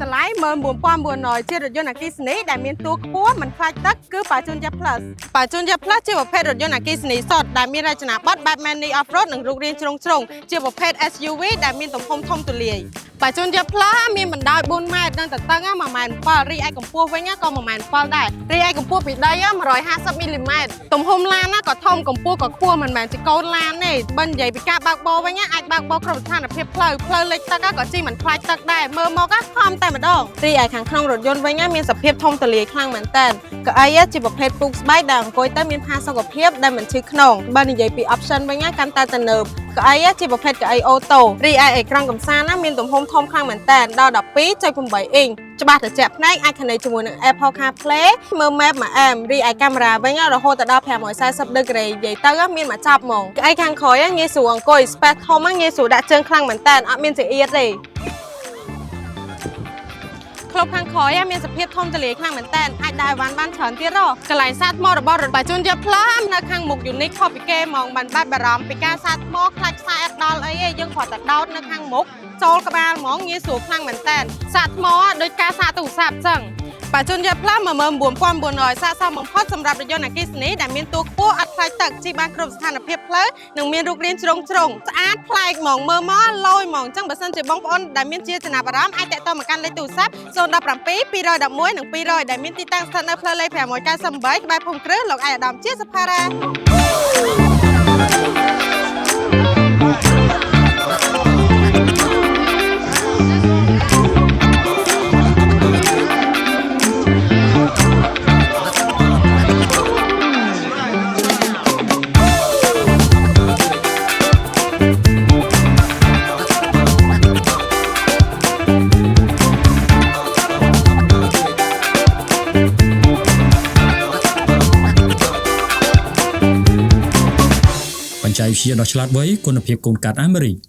តឡៃមើល4,900ជារថយន្តអគ្គិសនីដែលមានតួខ្ពស់មិនខ្លាចទឹកគឺប៉ាជូនយ៉ា Plus ប៉ាជូនយ៉ា Plus ជាប្រភេទរថយន្តអគ្គិសនីសុទ្ធដែលមានរចនាប័ទ្មបែប Mini Off-road និងរូបរាងជ្រុងជ្រុងជាប្រភេទ SUV ដែលមានទំហំធំទូលាយប៉ាជូនយ៉ា Plus មានបណ្ដោយ4ម៉ែត្រនិងទទឹង1.7ម៉ែត្ររីឯកម្ពស់វិញក៏1.7ម៉ែត្រដែររីឯកម្ពស់ពីដី150មីលីម៉ែត្រទំហំឡានក៏ធំកម្ពស់ក៏ខ្ពស់មិនមែនជាកូនឡានទេបើនិយាយពីការបើកបរវិញអាចបើកបរគ្រប់ស្ថានភាពផ្លូវលិចទឹកក៏ជិះមិនខ្លាចទឹកដែរមើលមកខំតែម្ដងរីឯខាងក្នុងរថយន្តវិញមានសភាពធំទូលាយខ្លាំងមែនតើកៅអីជាប្រភេទពូកស្បែកដែលអង្គុយទៅមានផាសុខភាពដែលមិនឈឺខ្នងបើនិយាយពី option វិញកាន់តែទំនើបកៅអីជាប្រភេទកៅអីអូតូរីឯអេក្រង់កំសាន្តមានទំហំធំខ្លាំងមែនតើដល់ 12.8 អ៊ីងច្បាស់ត្រជាក់ភ្នែកអាចខន័យជាមួយនឹង Apple CarPlay មើល Map មួយអាមរីឯកាមេរ៉ាវិញរហូតដល់540 degree និយាយទៅមានមកចាប់ហ្មងកៅអីខាងក្រោយងាយស្រួលអង្គុយ space ធំងាយស្រួលដាក់ជើងខ្លាំងមែនតើអត់មានចង្អៀតទេក្លុបខាងក្រោយមានសភាពធំទូលាយខ្លាំងមែនតើអាចដើរវ៉ាន់បានច្រើនទៀតកន្លែងសាកថ្មរបស់រថប៉ាជូនយ៉ា Plus នៅខាងមុខ unique ខុសពីគេហ្មងបានបាត់បារម្ភពីការសាកថ្មខ្លាចខ្សែអត់ដល់អីទេយើងគ្រាន់តែដោតនៅខាងមុខចូលក្បាលហ្មងងាយស្រួលខ្លាំងមែនតើសាកថ្មដូចការសាកទូរស័ព្ទអញ្ចឹងប៉ាជូនយ៉ា Plus 14900សាកសមបំផុតសម្រាប់រថយន្តអគ្គិសនីដែលមានតួខ្ពស់អត់ខ្លាចទឹកជិះបានគ្រប់ស្ថានភាពផ្លូវនិងមានរូបរាងជ្រុងជ្រុងស្អាតប្លែកហ្មងមើលមកលយហ្មងអញ្ចឹងបើសិនជាបងប្អូនដែលមានជាចំណាប់អារម្មណ៍អាចតាក់ទងមកកាន់លេខទូរស័ព្ទ017 211និង200ដែលមានទីតាំងស្ថិតនៅផ្លូវលេខ598ក្បែរភូមិគ្រឹះលោកឯកឧត្តមជាសុផារ៉ាបច្ចេកវិទ្យាដ៏ឆ្លាតវៃគុណភាពកូនកាត់អាមេរិក